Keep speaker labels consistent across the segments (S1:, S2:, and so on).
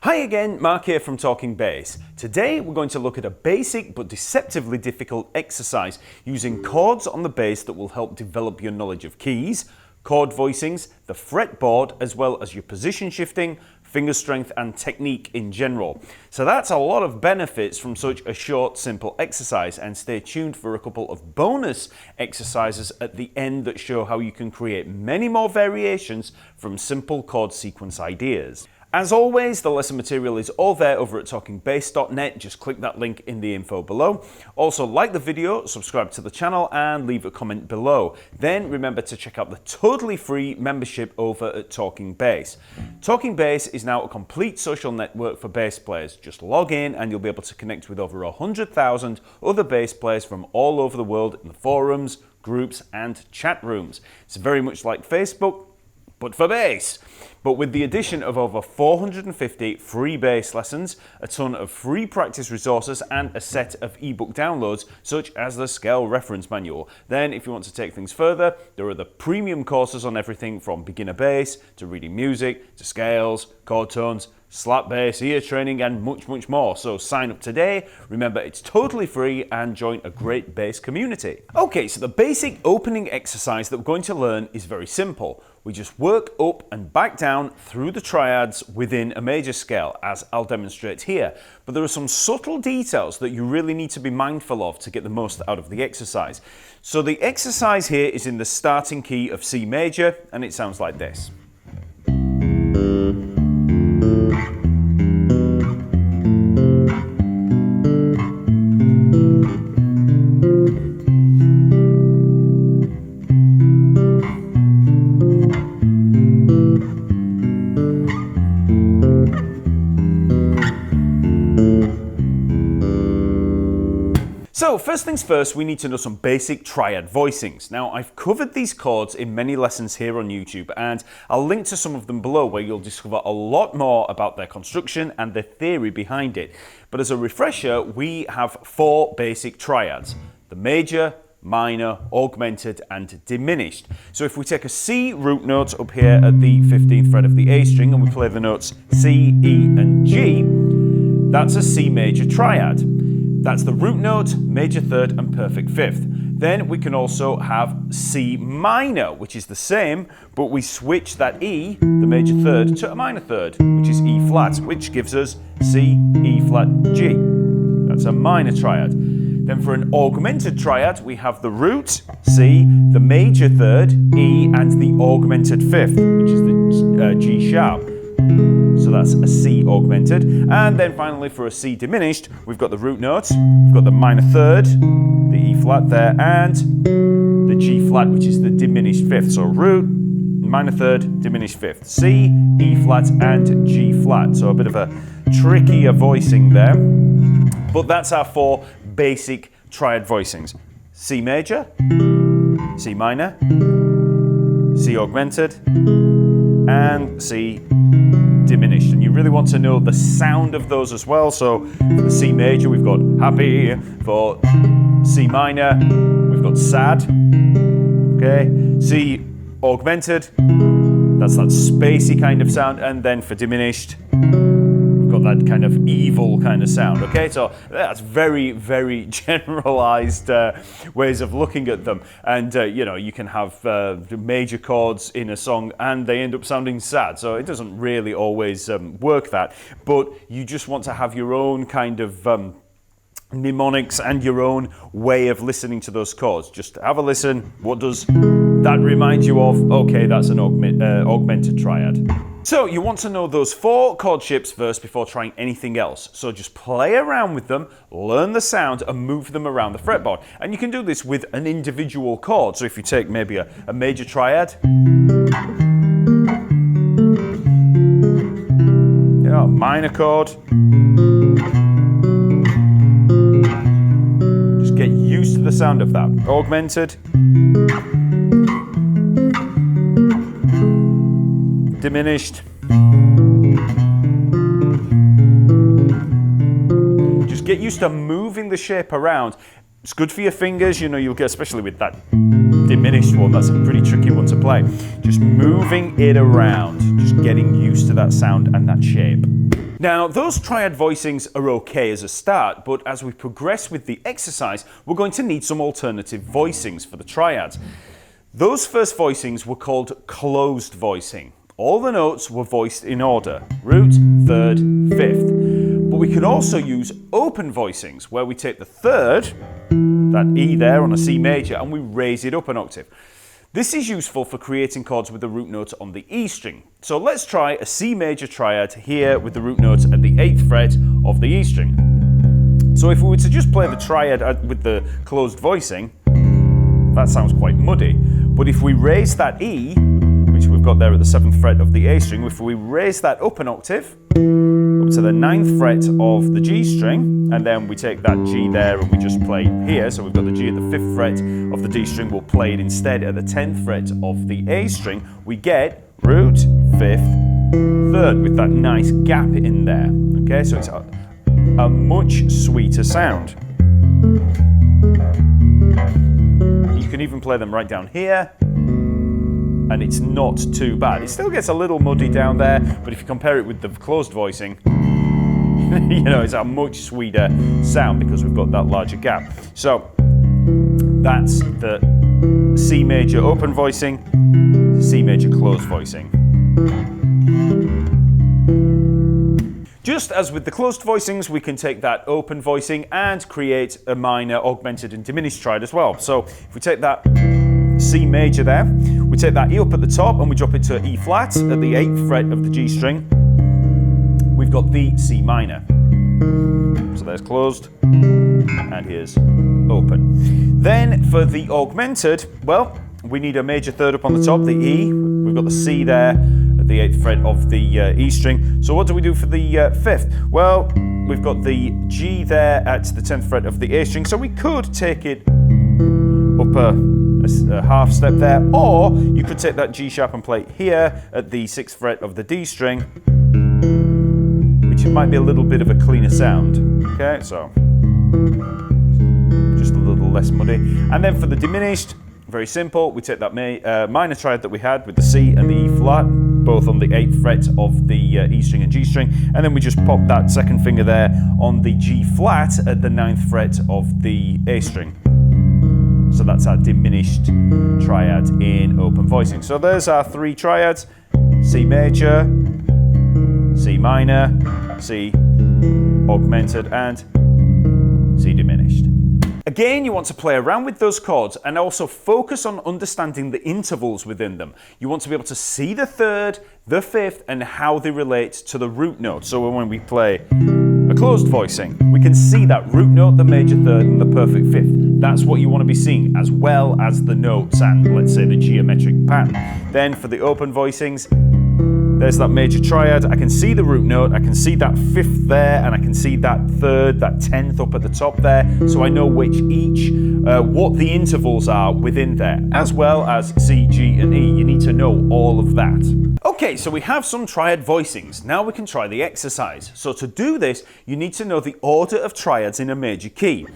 S1: Hi again, Mark here from Talking Bass. Today we're going to look at a basic but deceptively difficult exercise using chords on the bass that will help develop your knowledge of keys, chord voicings, the fretboard, as well as your position shifting, finger strength and technique in general. So that's a lot of benefits from such a short, simple exercise, and stay tuned for a couple of bonus exercises at the end that show how you can create many more variations from simple chord sequence ideas. As always, the lesson material is all there over at talkingbass.net. Just click that link in the info below. Also, like the video, subscribe to the channel, and leave a comment below. Then remember to check out the totally free membership over at Talking Bass. Talking Bass is now a complete social network for bass players. Just log in and you'll be able to connect with over 100,000 other bass players from all over the world in the forums, groups, and chat rooms. It's very much like Facebook, but for bass. But with the addition of over 450 free bass lessons, a ton of free practice resources, and a set of ebook downloads such as the scale reference manual. Then if you want to take things further, there are the premium courses on everything from beginner bass to reading music to scales, chord tones, slap bass, ear training, and much, much more. So sign up today. Remember, it's totally free, and join a great bass community. Okay, so the basic opening exercise that we're going to learn is very simple. We just work up and back down through the triads within a major scale, as I'll demonstrate here. But there are some subtle details that you really need to be mindful of to get the most out of the exercise. So the exercise here is in the starting key of C major, and it sounds like this. So first things first, we need to know some basic triad voicings. Now, I've covered these chords in many lessons here on YouTube, and I'll link to some of them below where you'll discover a lot more about their construction and the theory behind it. But as a refresher, we have four basic triads: the major, minor, augmented, and diminished. So if we take a C root note up here at the 15th fret of the A string and we play the notes C, E, and G, that's a C major triad. That's the root note, major third, and perfect fifth. Then we can also have C minor, which is the same, but we switch that E, the major third, to a minor third, which is E flat, which gives us C, E flat, G. That's a minor triad. Then for an augmented triad, we have the root, C, the major third, E, and the augmented fifth, which is the G sharp. So that's a C augmented. And then finally for a C diminished, we've got the root note, we've got the minor third, the E flat there, and the G flat, which is the diminished fifth. So root, minor third, diminished fifth. C, E flat, and G flat. So a bit of a trickier voicing there. But that's our four basic triad voicings: C major, C minor, C augmented, and C diminished. And you really want to know the sound of those as well. So for the C major, we've got happy. For C minor, we've got sad. Okay, C augmented, that's that spacey kind of sound. And then for diminished, we've got that kind of evil kind of sound. Okay, so that's very, very generalized ways of looking at them. And you know, you can have major chords in a song and they end up sounding sad. So it doesn't really always work that. But you just want to have your own kind of mnemonics and your own way of listening to those chords. Just have a listen. What does that remind you of? Okay, that's an augmented triad. So you want to know those four chord shapes first before trying anything else. So just play around with them, learn the sound, and move them around the fretboard. And you can do this with an individual chord. So if you take maybe a major triad, a minor chord, just get used to the sound of that. Augmented, diminished. Just get used to moving the shape around. It's good for your fingers, you know, you'll get, especially with that diminished one, that's a pretty tricky one to play. Just moving it around, just getting used to that sound and that shape. Now, those triad voicings are okay as a start, but as we progress with the exercise, we're going to need some alternative voicings for the triads. Those first voicings were called closed voicing. All the notes were voiced in order, root, third, fifth. But we could also use open voicings, where we take the third, that E there on a C major, and we raise it up an octave. This is useful for creating chords with the root note on the E string. So let's try a C major triad here with the root note at the 8th fret of the E string. So if we were to just play the triad with the closed voicing, that sounds quite muddy. But if we raise that E, which we've got there at the 7th fret of the A string, if we raise that up an octave, up to the 9th fret of the G string, and then we take that G there and we just play here, so we've got the G at the 5th fret of the D string, we'll play it instead at the 10th fret of the A string, we get root, 5th, 3rd, with that nice gap in there. Okay, so it's a much sweeter sound. You can even play them right down here, and it's not too bad. It still gets a little muddy down there, but if you compare it with the closed voicing, you know, it's a much sweeter sound because we've got that larger gap. So that's the C major open voicing, C major closed voicing. Just as with the closed voicings, we can take that open voicing and create a minor augmented and diminished triad as well. So if we take that C major there, we take that E up at the top and we drop it to E flat at the 8th fret of the G string. We've got the C minor. So there's closed, and here's open. Then for the augmented, well, we need a major third up on the top, the E. We've got the C there at the 8th fret of the E string. So what do we do for the 5th? Well, we've got the G there at the 10th fret of the A string, so we could take it up a half step there, or you could take that G sharp and play it here at the 6th fret of the D string, which might be a little bit of a cleaner sound. Okay, so just a little less muddy. And then for the diminished, very simple, we take that minor triad that we had with the C and the E flat, both on the 8th fret of the E string and G string, and then we just pop that second finger there on the G flat at the 9th fret of the A string. So that's our diminished triad in open voicing. So there's our three triads: C major, C minor, C augmented, and C diminished. Again, you want to play around with those chords and also focus on understanding the intervals within them. You want to be able to see the third, the fifth, and how they relate to the root note. So when we play a closed voicing, we can see that root note, the major third, and the perfect fifth. That's what you want to be seeing, as well as the notes and, let's say, the geometric pattern. Then for the open voicings, there's that major triad. I can see the root note, I can see that fifth there, and I can see that third, that 10th up at the top there. So I know what the intervals are within there, as well as C, G, and E. You need to know all of that. Okay, so we have some triad voicings. Now we can try the exercise. So to do this, you need to know the order of triads in a major key.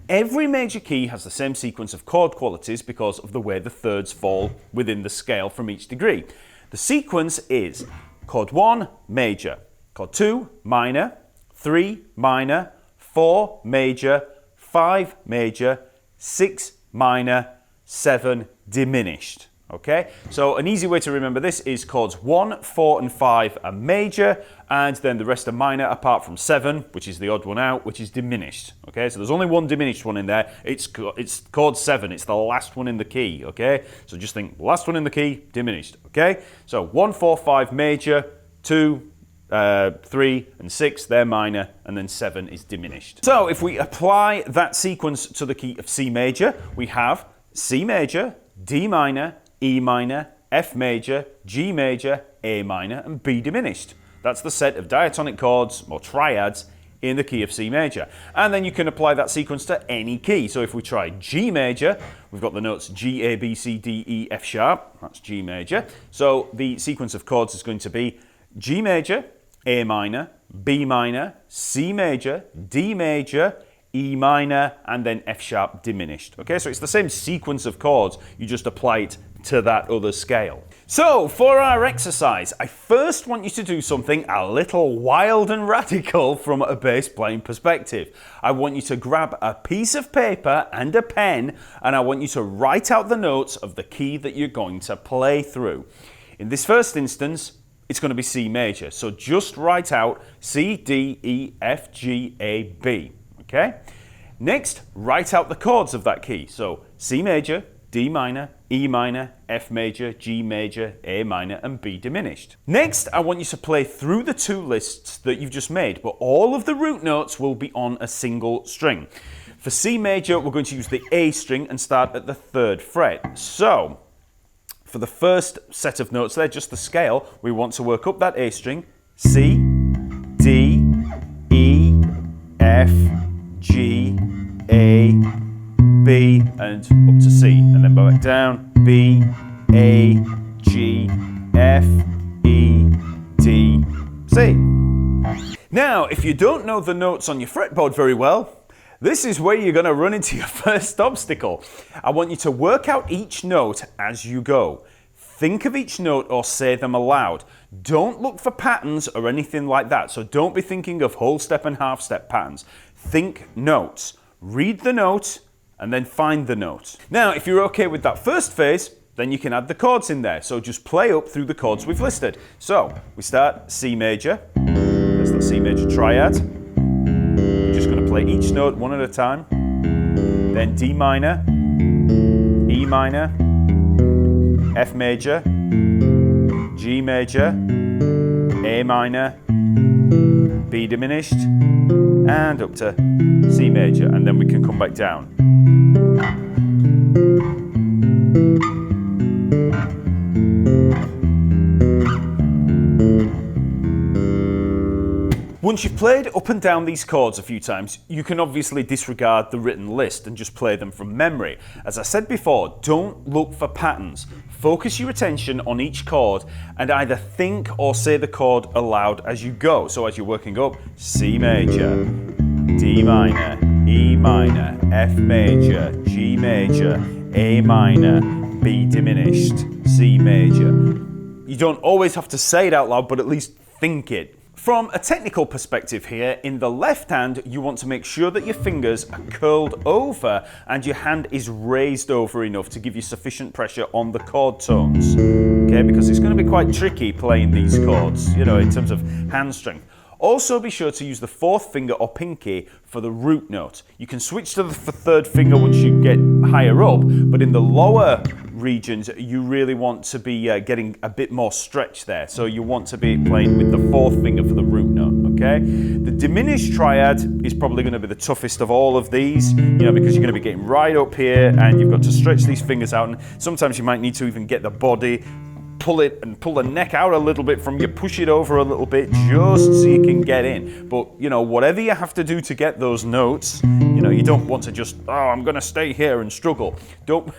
S1: Every major key has the same sequence of chord qualities because of the way the thirds fall within the scale from each degree. The sequence is chord 1, major, chord 2, minor, 3, minor, 4, major, 5, major, 6, minor, 7, diminished. Okay, so an easy way to remember this is chords 1, 4, and 5 are major, and then the rest are minor apart from 7, which is the odd one out, which is diminished. Okay, so there's only one diminished one in there. It's chord 7. It's the last one in the key. Okay, so just think last one in the key, diminished. Okay, so 1, 4, 5 major, 2, 3, and 6, they're minor, and then 7 is diminished. So if we apply that sequence to the key of C major, we have C major, D minor, E minor, F major, G major, A minor, and B diminished. That's the set of diatonic chords, or triads, in the key of C major. And then you can apply that sequence to any key. So if we try G major, we've got the notes G, A, B, C, D, E, F sharp. That's G major. So the sequence of chords is going to be G major, A minor, B minor, C major, D major, E minor, and then F sharp diminished. Okay, so it's the same sequence of chords, you just apply it to that other scale. So, for our exercise, I first want you to do something a little wild and radical from a bass playing perspective. I want you to grab a piece of paper and a pen, and I want you to write out the notes of the key that you're going to play through. In this first instance, it's going to be C major. So just write out C, D, E, F, G, A, B. Okay? Next, write out the chords of that key. So C major, D minor, E minor, F major, G major, A minor, and B diminished. Next, I want you to play through the two lists that you've just made, but all of the root notes will be on a single string. For C major, we're going to use the A string and start at the 3rd fret. So, for the first set of notes there, just the scale, we want to work up that A string, C, D, E, F, G, A, B, and up to C, and then back down, B, A, G, F, E, D, C. Now, if you don't know the notes on your fretboard very well, this is where you're going to run into your first obstacle. I want you to work out each note as you go. Think of each note or say them aloud. Don't look for patterns or anything like that, so don't be thinking of whole step and half step patterns. Think notes. Read the note, and then find the note. Now, if you're okay with that first phase, then you can add the chords in there. So just play up through the chords we've listed. So we start C major. There's the C major triad. We're just going to play each note one at a time. Then D minor, E minor, F major, G major, A minor, B diminished, and up to C major, and then we can come back down. Once you've played up and down these chords a few times, you can obviously disregard the written list and just play them from memory. As I said before, don't look for patterns. Focus your attention on each chord and either think or say the chord aloud as you go. So as you're working up, C major, D minor, E minor, F major, G major, A minor, B diminished, C major. You don't always have to say it out loud, but at least think it. From a technical perspective here, in the left hand, you want to make sure that your fingers are curled over and your hand is raised over enough to give you sufficient pressure on the chord tones. Okay, because it's going to be quite tricky playing these chords, you know, in terms of hand strength. Also be sure to use the 4th finger or pinky for the root note. You can switch to the 3rd finger once you get higher up, but in the lower regions you really want to be getting a bit more stretch there. So you want to be playing with the 4th finger for the root note, okay? The diminished triad is probably going to be the toughest of all of these, you know, because you're going to be getting right up here and you've got to stretch these fingers out, and sometimes you might need to even get the body, pull it and pull the neck out a little bit from you, push it over a little bit just so you can get in. But, you know, whatever you have to do to get those notes, you know, you don't want to just, oh, I'm going to stay here and struggle. Don't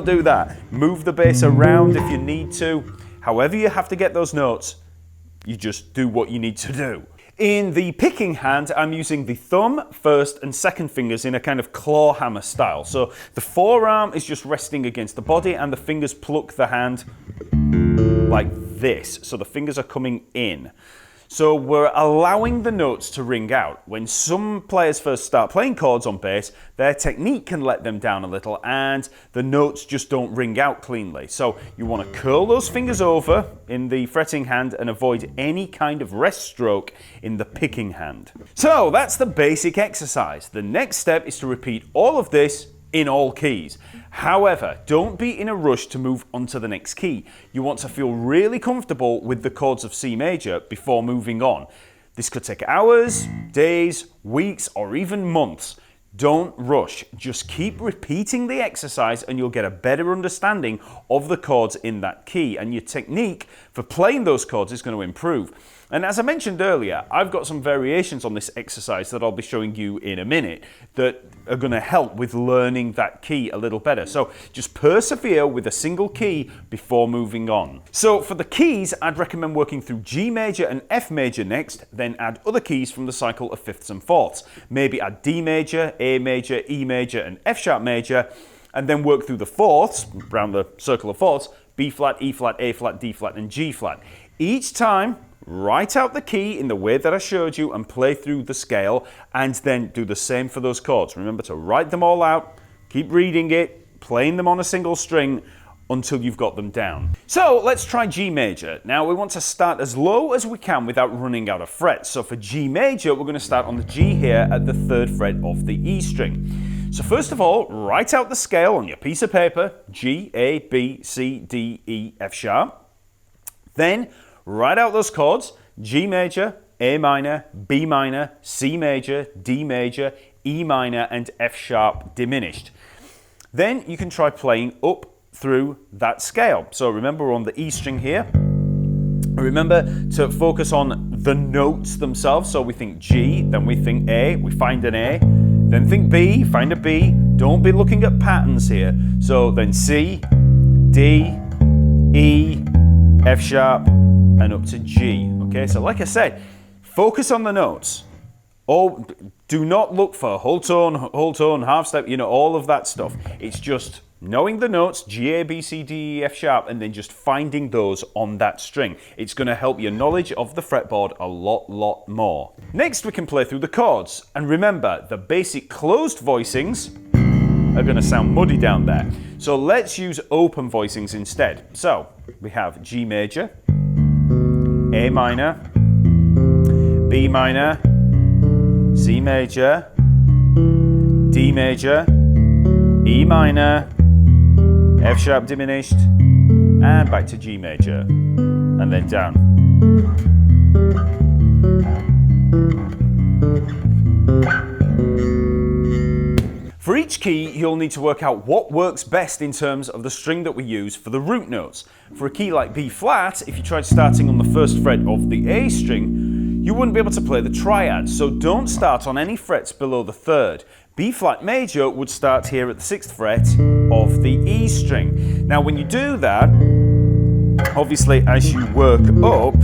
S1: do that. Move the bass around if you need to. However you have to get those notes, you just do what you need to do. In the picking hand, I'm using the thumb, 1st and 2nd fingers in a kind of claw hammer style. So the forearm is just resting against the body and the fingers pluck the hand like this. So the fingers are coming in. So we're allowing the notes to ring out. When some players first start playing chords on bass, their technique can let them down a little and the notes just don't ring out cleanly. So you want to curl those fingers over in the fretting hand and avoid any kind of rest stroke in the picking hand. So that's the basic exercise. The next step is to repeat all of this in all keys. However, don't be in a rush to move on to the next key. You want to feel really comfortable with the chords of C major before moving on. This could take hours, days, weeks, or even months. Don't rush. Just keep repeating the exercise and you'll get a better understanding of the chords in that key, and your technique for playing those chords is going to improve. And as I mentioned earlier, I've got some variations on this exercise that I'll be showing you in a minute that are going to help with learning that key a little better. So just persevere with a single key before moving on. So for the keys, I'd recommend working through G major and F major next, then add other keys from the cycle of 5ths and 4ths. Maybe add D major, A major, E major, and F sharp major, and then work through the 4ths, around the circle of 4ths, B flat, E flat, A flat, D flat, and G flat. Each time, write out the key in the way that I showed you and play through the scale, and then do the same for those chords. Remember to write them all out, keep reading it, playing them on a single string until you've got them down. So let's try G major. Now we want to start as low as we can without running out of frets. So for G major, we're going to start on the G here at the 3rd fret of the E string. So first of all, write out the scale on your piece of paper, G, A, B, C, D, E, F sharp. Then write out those chords, G major, A minor, B minor, C major, D major, E minor, and F sharp diminished. Then you can try playing up through that scale. So remember we're on the E string here. Remember to focus on the notes themselves. So we think G, then we think A, we find an A, then think B, find a B. Don't be looking at patterns here. So then C, D, E, F sharp, and up to G. Okay, so like I said, focus on the notes. Oh, do not look for whole tone, half step, you know, all of that stuff. It's just knowing the notes, G, A, B, C, D, E, F sharp, and then just finding those on that string. It's going to help your knowledge of the fretboard a lot more. Next, we can play through the chords. And remember, the basic closed voicings are going to sound muddy down there. So let's use open voicings instead. So we have G major, A minor, B minor, C major, D major, E minor, F sharp diminished, and back to G major, and then down. For each key, you'll need to work out what works best in terms of the string that we use for the root notes. For a key like B flat, if you tried starting on the 1st fret of the A string, you wouldn't be able to play the triad, so don't start on any frets below the 3rd. B flat major would start here at the 6th fret of the E string. Now when you do that, obviously as you work up,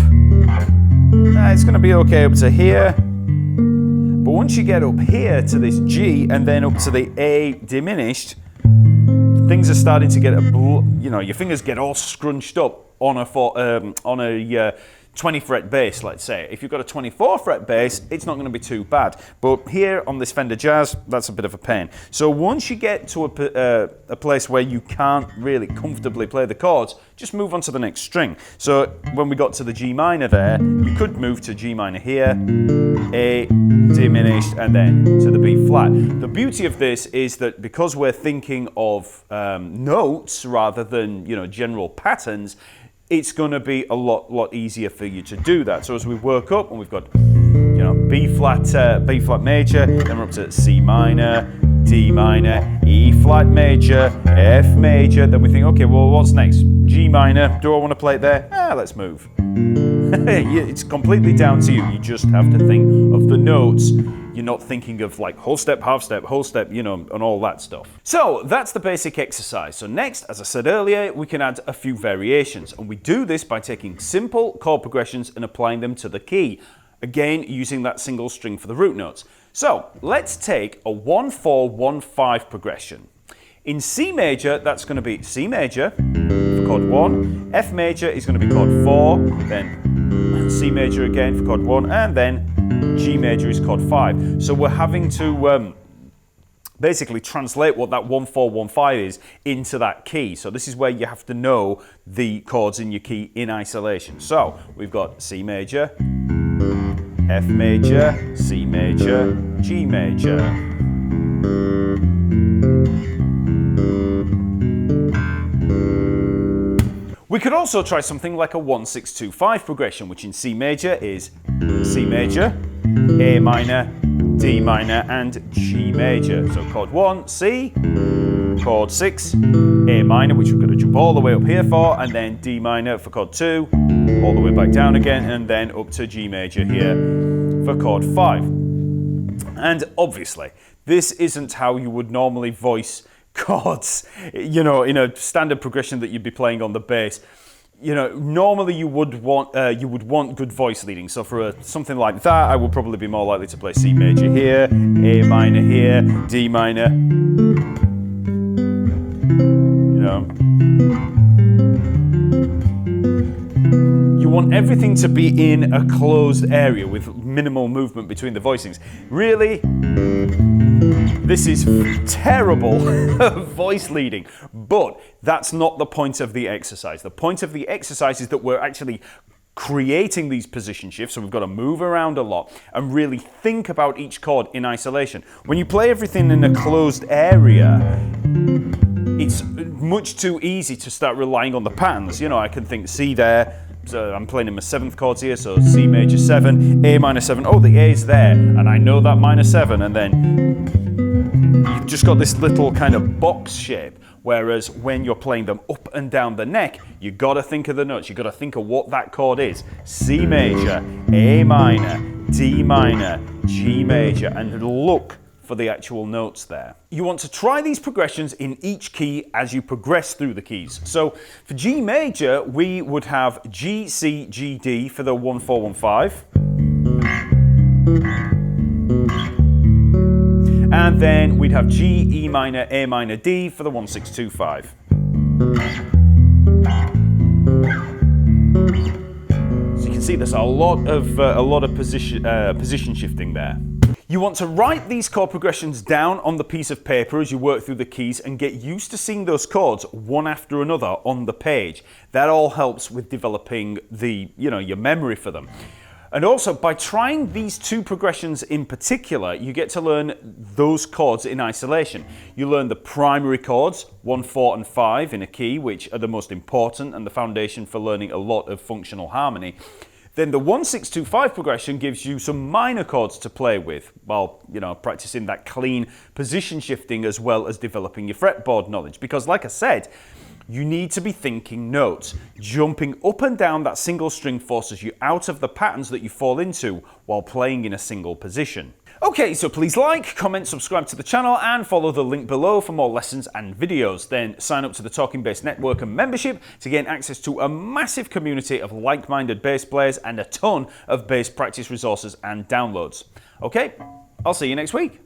S1: it's going to be okay up to here. But once you get up here to this G and then up to the A diminished, things are starting to get your fingers get all scrunched up on a 20 fret bass, let's say. If you've got a 24 fret bass, it's not going to be too bad. But here on this Fender Jazz, that's a bit of a pain. So once you get to a place where you can't really comfortably play the chords, just move on to the next string. So when we got to the G minor there, you could move to G minor here, A diminished, and then to the B flat. The beauty of this is that because we're thinking of notes rather than general patterns, it's going to be a lot easier for you to do that. So as we work up, and we've got B flat major, then we're up to C minor, D minor, E flat major, F major. Then we think, okay, well, what's next? G minor. Do I want to play it there? Let's move. It's completely down to you. You just have to think of the notes. You're not thinking of like whole step, half step, whole step, and all that stuff. So that's the basic exercise. So next, as I said earlier, we can add a few variations. And we do this by taking simple chord progressions and applying them to the key. Again, using that single string for the root notes. So let's take a 1-4-1-5 progression. In C major, that's going to be C major for chord 1, F major is going to be chord 4, then C major again for chord 1, and then G major is chord 5. So we're having to basically translate what that 1-4-1-5 is into that key. So this is where you have to know the chords in your key in isolation. So we've got C major, F major, C major, G major. We could also try something like a 1-6-2-5 progression, which in C major is C major, A minor, D minor, and G major. So chord 1, C, chord 6, A minor, which we're going to jump all the way up here for, and then D minor for chord 2, all the way back down again, and then up to G major here for chord 5. And obviously, this isn't how you would normally voice chords, in a standard progression that you'd be playing on the bass. Normally you would want good voice leading. So for something like that, I would probably be more likely to play C major here, A minor here, D minor. You want everything to be in a closed area with minimal movement between the voicings. Really? This is terrible voice leading, but that's not the point of the exercise. The point of the exercise is that we're actually creating these position shifts, so we've got to move around a lot and really think about each chord in isolation. When you play everything in a closed area, it's much too easy to start relying on the patterns. You know, I can think C there, so I'm playing in my 7th chords here, so C major 7, A minor 7, oh the A is there, and I know that minor 7, and then you've just got this little kind of box shape. Whereas when you're playing them up and down the neck, you got to think of the notes. You got to think of what that chord is. C major, A minor, D minor, G major, and look for the actual notes there. You want to try these progressions in each key as you progress through the keys. So for G major, we would have G, C, G, D for the 1, 4, 1, 5. And then we'd have G, E minor, A minor, D for the 1, 6, 2, 5. So you can see there's a lot of position shifting there. You want to write these chord progressions down on the piece of paper as you work through the keys and get used to seeing those chords one after another on the page. That all helps with developing your memory for them. And also, by trying these two progressions in particular, you get to learn those chords in isolation. You learn the primary chords, 1, 4, and 5 in a key, which are the most important and the foundation for learning a lot of functional harmony. Then the 1, 6, 2, 5 progression gives you some minor chords to play with, while practicing that clean position shifting as well as developing your fretboard knowledge. Because like I said, you need to be thinking notes. Jumping up and down that single string forces you out of the patterns that you fall into while playing in a single position. Okay, so please like, comment, subscribe to the channel, and follow the link below for more lessons and videos. Then sign up to the Talking Bass Network and membership to gain access to a massive community of like-minded bass players and a ton of bass practice resources and downloads. Okay, I'll see you next week.